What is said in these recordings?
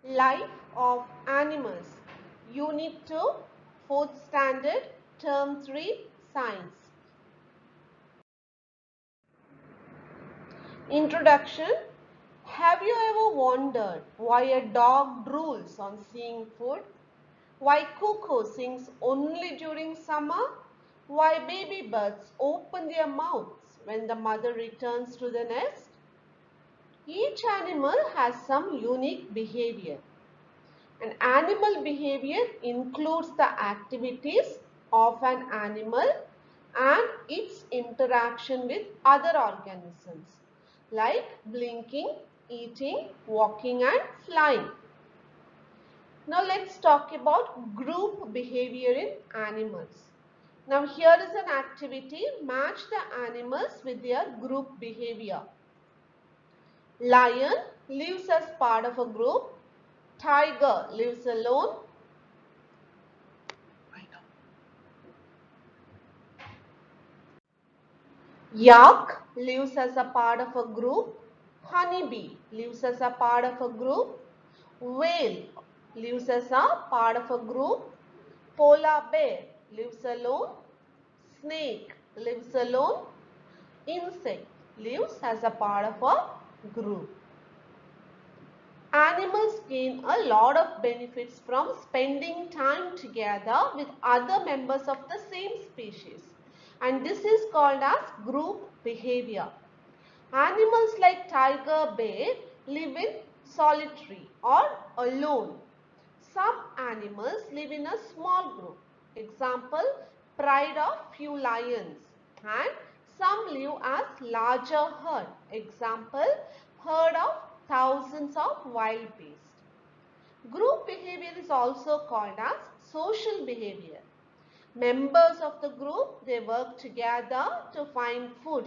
Life of Animals, Unit 2, 4th Standard, Term 3, Science. Introduction. Have you ever wondered why a dog drools on seeing food? Why cuckoo sings only during summer? Why baby birds open their mouths when the mother returns to the nest? Each animal has some unique behavior. An animal behavior includes the activities of an animal and its interaction with other organisms like blinking, eating, walking and flying. Now let's talk about group behavior in animals. Now here is an activity, match the animals with their group behavior. Lion lives as part of a group. Tiger lives alone. Yak lives as a part of a group. Honeybee lives as a part of a group. Whale lives as a part of a group. Polar bear lives alone. Snake lives alone. Insect lives as a part of a group. Animals gain a lot of benefits from spending time together with other members of the same species, and this is called as group behavior. Animals like tiger, bear live in solitary or alone. Some animals live in a small group. Example, pride of few lions. And some live as larger herd. Example, herd of thousands of wild beasts. Group behavior is also called as social behavior. Members of the group, they work together to find food.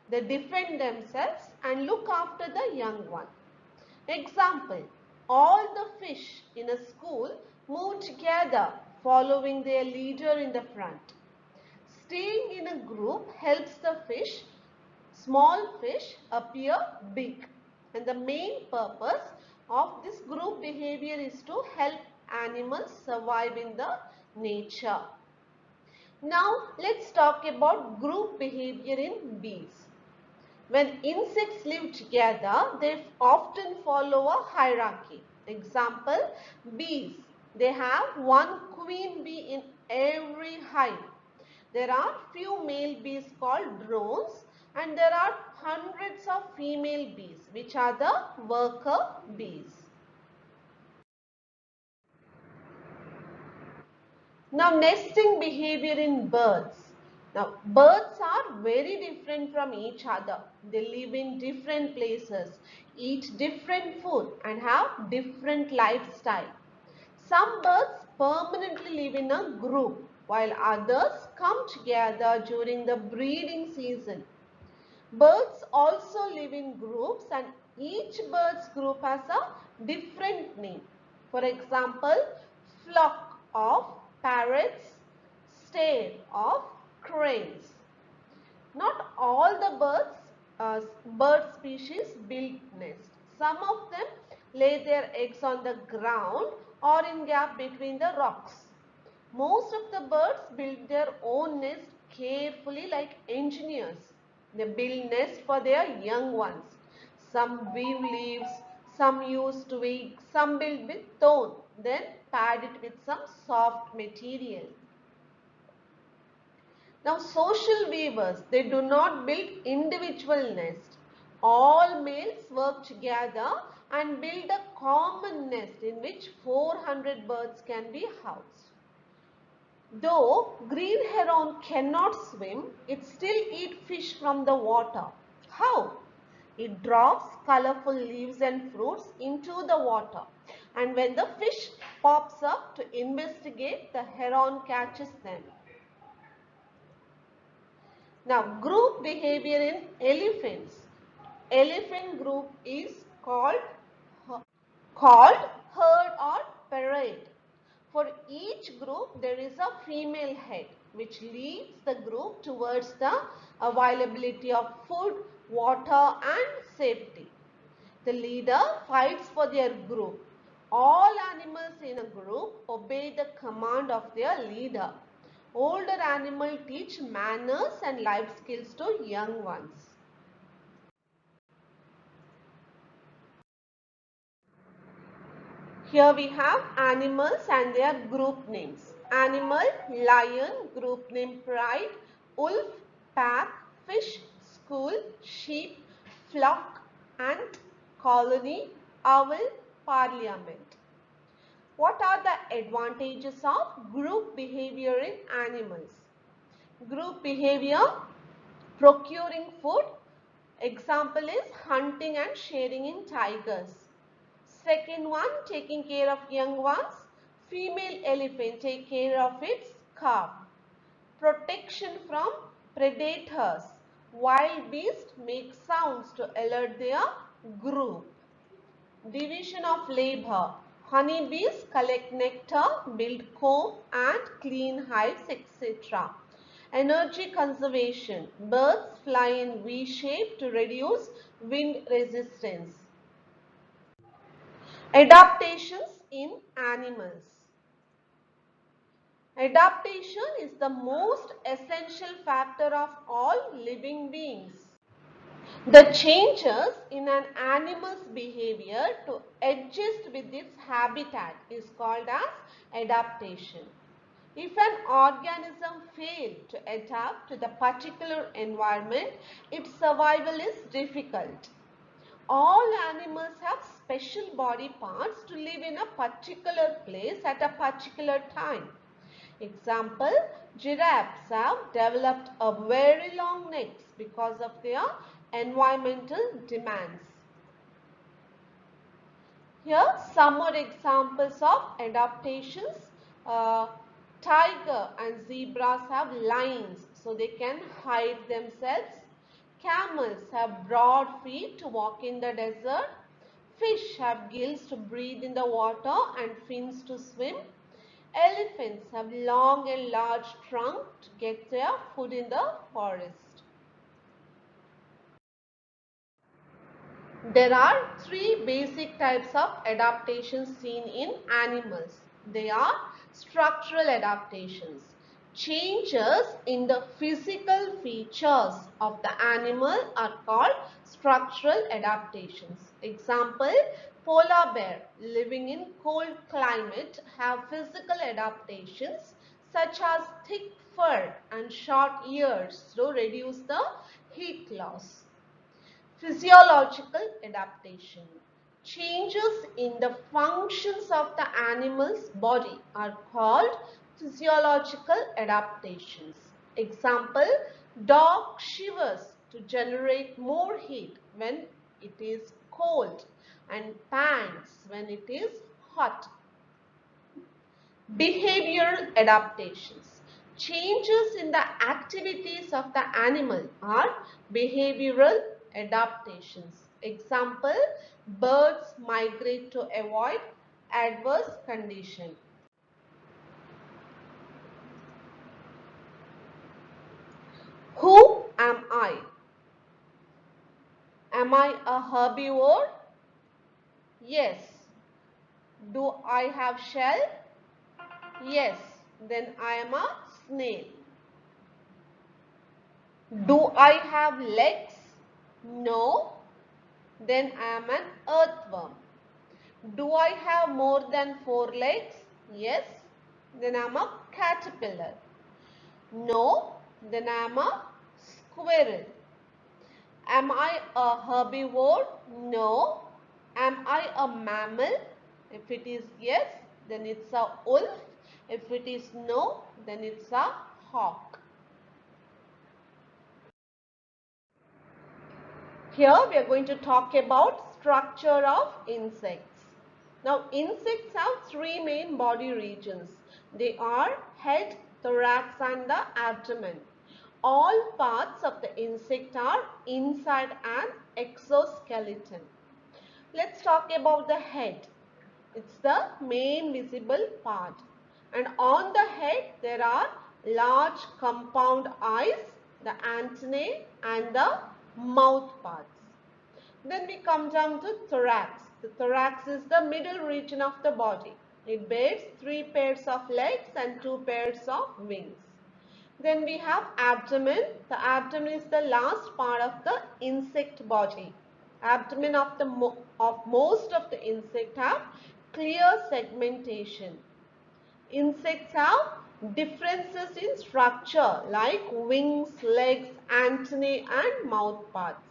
They defend themselves and look after the young one. Example, all the fish in a school move together following their leader in the front. Staying in a group helps the small fish appear big. And the main purpose of this group behavior is to help animals survive in the nature. Now let's talk about group behavior in bees. When insects live together, they often follow a hierarchy. Example, bees. They have one queen bee in every hive. There are few male bees called drones and there are hundreds of female bees which are the worker bees. Now nesting behavior in birds. Now birds are very different from each other. They live in different places, eat different food and have different lifestyle. Some birds permanently live in a group while others come together during the breeding season. Birds also live in groups and each bird's group has a different name. For example, flock of parrots, stare of cranes. Not all the bird species build nests. Some of them lay their eggs on the ground or in gap between the rocks. Most of the birds build their own nest carefully like engineers. They build nests for their young ones. Some weave leaves, some use twigs, some build with thorn, then pad it with some soft material. Now social weavers, they do not build individual nests. All males work together and build a common nest in which 400 birds can be housed. Though green heron cannot swim, it still eats fish from the water. How? It drops colorful leaves and fruits into the water. And when the fish pops up to investigate, the heron catches them. Now, group behavior in elephants. Elephant group is called herd or parade. For each group, there is a female head which leads the group towards the availability of food, water and safety. The leader fights for their group. All animals in a group obey the command of their leader. Older animals teach manners and life skills to young ones. Here we have animals and their group names. Animal, lion, group name pride, wolf, pack, fish, school, sheep, flock, ant, colony, owl, parliament. What are the advantages of group behavior in animals? Group behavior, procuring food. Example is hunting and sharing in tigers. Second one, taking care of young ones. Female elephant take care of its calf. Protection from predators. Wild beasts make sounds to alert their group. Division of labor. Honeybees collect nectar, build comb and clean hives, etc. Energy conservation. Birds fly in V shape to reduce wind resistance. Adaptations in animals. Adaptation is the most essential factor of all living beings. The changes in an animal's behavior to adjust with its habitat is called as adaptation. If an organism fails to adapt to the particular environment, its survival is difficult. All animals have special body parts to live in a particular place at a particular time. Example, giraffes have developed a very long necks because of their environmental demands. Here some more examples of adaptations. Tiger and zebras have lines so they can hide themselves. Camels have broad feet to walk in the desert. Fish have gills to breathe in the water and fins to swim. Elephants have long and large trunk to get their food in the forest. There are three basic types of adaptations seen in animals. They are structural adaptations. Changes in the physical features of the animal are called structural adaptations. Example, polar bear living in cold climate have physical adaptations such as thick fur and short ears to reduce the heat loss. Physiological adaptation. Changes in the functions of the animal's body are called physiological adaptations. Example, dog shivers to generate more heat when it is cold and pants when it is hot. Behavioral adaptations. Changes in the activities of the animal are behavioral adaptations. Example, birds migrate to avoid adverse condition. Who am I? Am I a herbivore? Yes. Do I have shell? Yes. Then I am a snail. Do I have legs? No. Then I am an earthworm. Do I have more than 4 legs? Yes. Then I am a caterpillar. No. Then I am a squirrel. Am I a herbivore? No. Am I a mammal? If it is yes, then it's a wolf. If it is no, then it's a hawk. Here we are going to talk about structure of insects. Now insects have three main body regions. They are head, thorax and the abdomen. All parts of the insect are inside an exoskeleton. Let's talk about the head. It's the main visible part. And on the head there are large compound eyes, the antennae and the mouth parts. Then we come down to thorax. The thorax is the middle region of the body. It bears 3 pairs of legs and 2 pairs of wings. Then we have abdomen. The abdomen is the last part of the insect body. Abdomen of most of the insect have clear segmentation. Insects have differences in structure like wings, legs, antennae and mouth parts.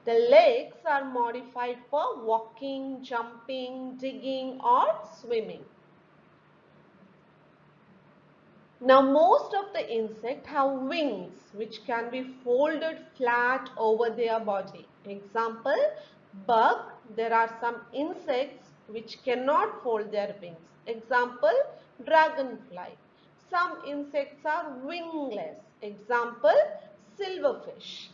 The legs are modified for walking, jumping, digging or swimming. Now most of the insects have wings which can be folded flat over their body. Example, bug. There are some insects which cannot fold their wings. Example, dragonfly. Some insects are wingless. Example, silverfish.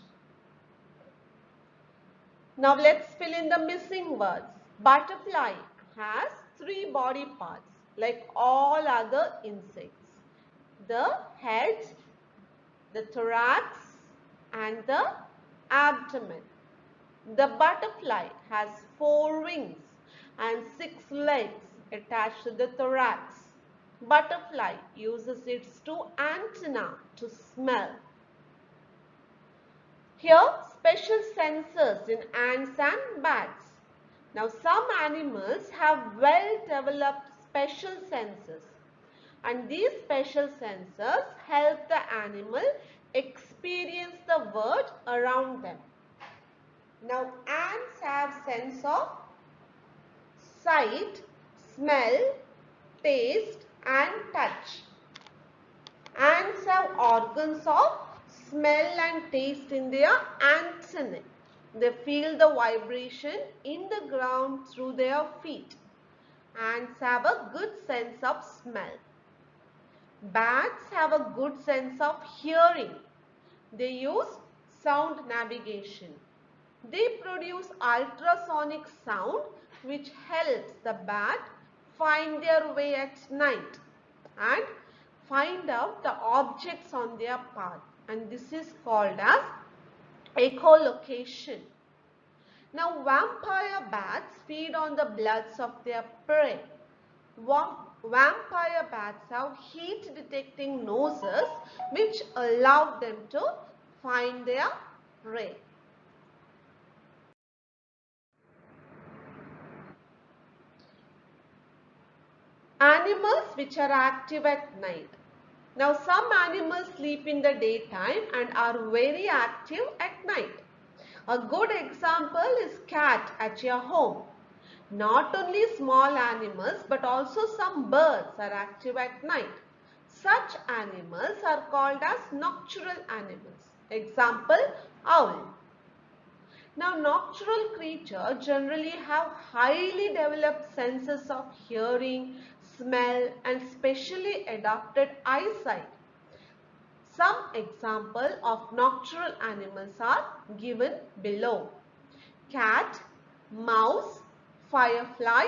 Now let's fill in the missing words. Butterfly has 3 body parts like all other insects. The head, the thorax and the abdomen. The butterfly has 4 wings and 6 legs attached to the thorax. Butterfly uses its 2 antennae to smell. Here, special sensors in ants and bats. Now, some animals have well-developed special senses, and these special sensors help the animal experience the world around them. Now, ants have sense of sight, smell, taste and touch. Ants have organs of smell and taste in their antennae. They feel the vibration in the ground through their feet. Ants have a good sense of smell. Bats have a good sense of hearing. They use sound navigation. They produce ultrasonic sound which helps the bat find their way at night and find out the objects on their path, and this is called as echolocation. Now vampire bats feed on the bloods of their prey. Vampire bats have heat detecting noses which allow them to find their prey. Animals which are active at night. Now some animals sleep in the daytime and are very active at night. A good example is cat at your home. Not only small animals but also some birds are active at night. Such animals are called as nocturnal animals. Example, owl. Now nocturnal creatures generally have highly developed senses of hearing, smell and specially adapted eyesight. Some examples of nocturnal animals are given below. Cat, mouse, firefly,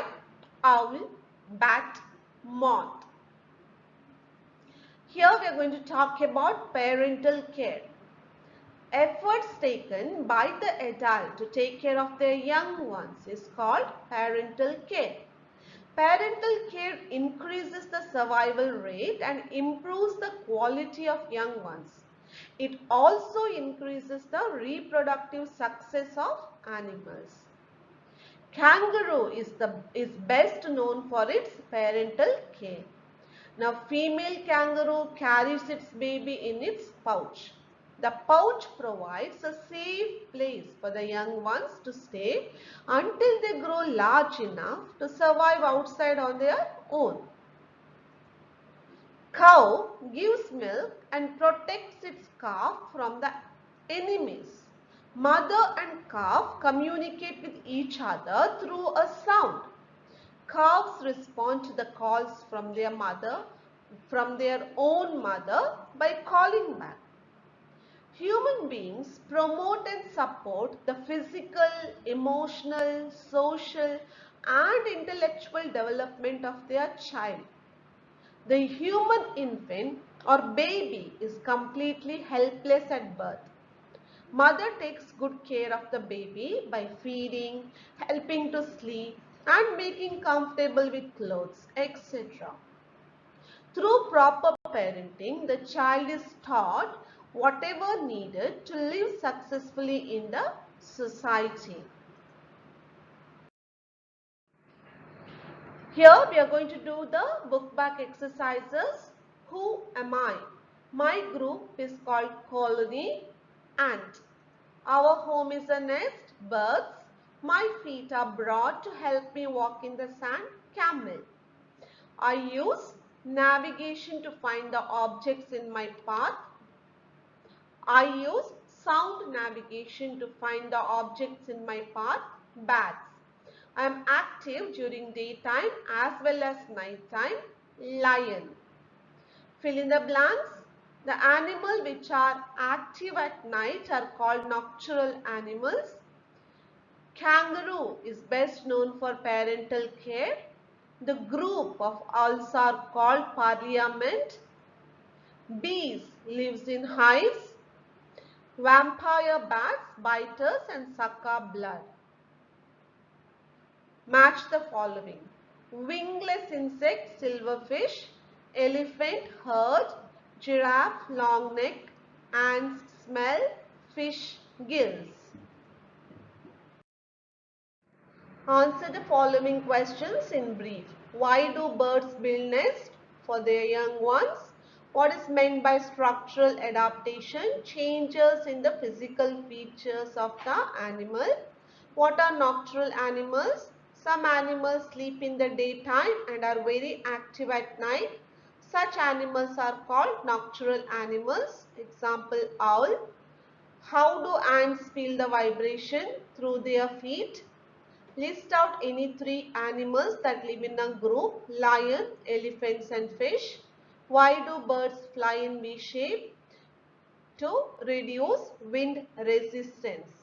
owl, bat, moth. Here we are going to talk about parental care. Efforts taken by the adult to take care of their young ones is called parental care. Parental care increases the survival rate and improves the quality of young ones. It also increases the reproductive success of animals. Kangaroo is best known for its parental care. Now, female kangaroo carries its baby in its pouch. The pouch provides a safe place for the young ones to stay until they grow large enough to survive outside on their own. Cow gives milk and protects its calf from the enemies. Mother and calf communicate with each other through a sound. Calves respond to the calls from their own mother by calling back. Human beings promote and support the physical, emotional, social and intellectual development of their child. The human infant or baby is completely helpless at birth. Mother takes good care of the baby by feeding, helping to sleep, and making comfortable with clothes, etc. Through proper parenting, the child is taught whatever needed to live successfully in the society. Here we are going to do the book back exercises. Who am I? My group is called colony, ant. Our home is a nest, birds. My feet are broad to help me walk in the sand, camel. I use navigation to find the objects in my path. I use sound navigation to find the objects in my path, bats. I am active during daytime as well as nighttime, lion. Fill in the blanks. The animals which are active at night are called nocturnal animals. Kangaroo is best known for parental care. The group of owls are called parliament. Bees lives in hives. Vampire bats bite us and suck our blood. Match the following. Wingless insect, silverfish. Elephant, herd. Giraffe, long neck. Ants, smell. Fish, gills. Answer the following questions in brief. Why do birds build nests? For their young ones. What is meant by structural adaptation? Changes in the physical features of the animal. What are nocturnal animals? Some animals sleep in the daytime and are very active at night. Such animals are called nocturnal animals. Example, owl. How do ants feel the vibration? Through their feet. List out any three animals that live in a group: lion, elephants and fish. Why do birds fly in V shape? To reduce wind resistance.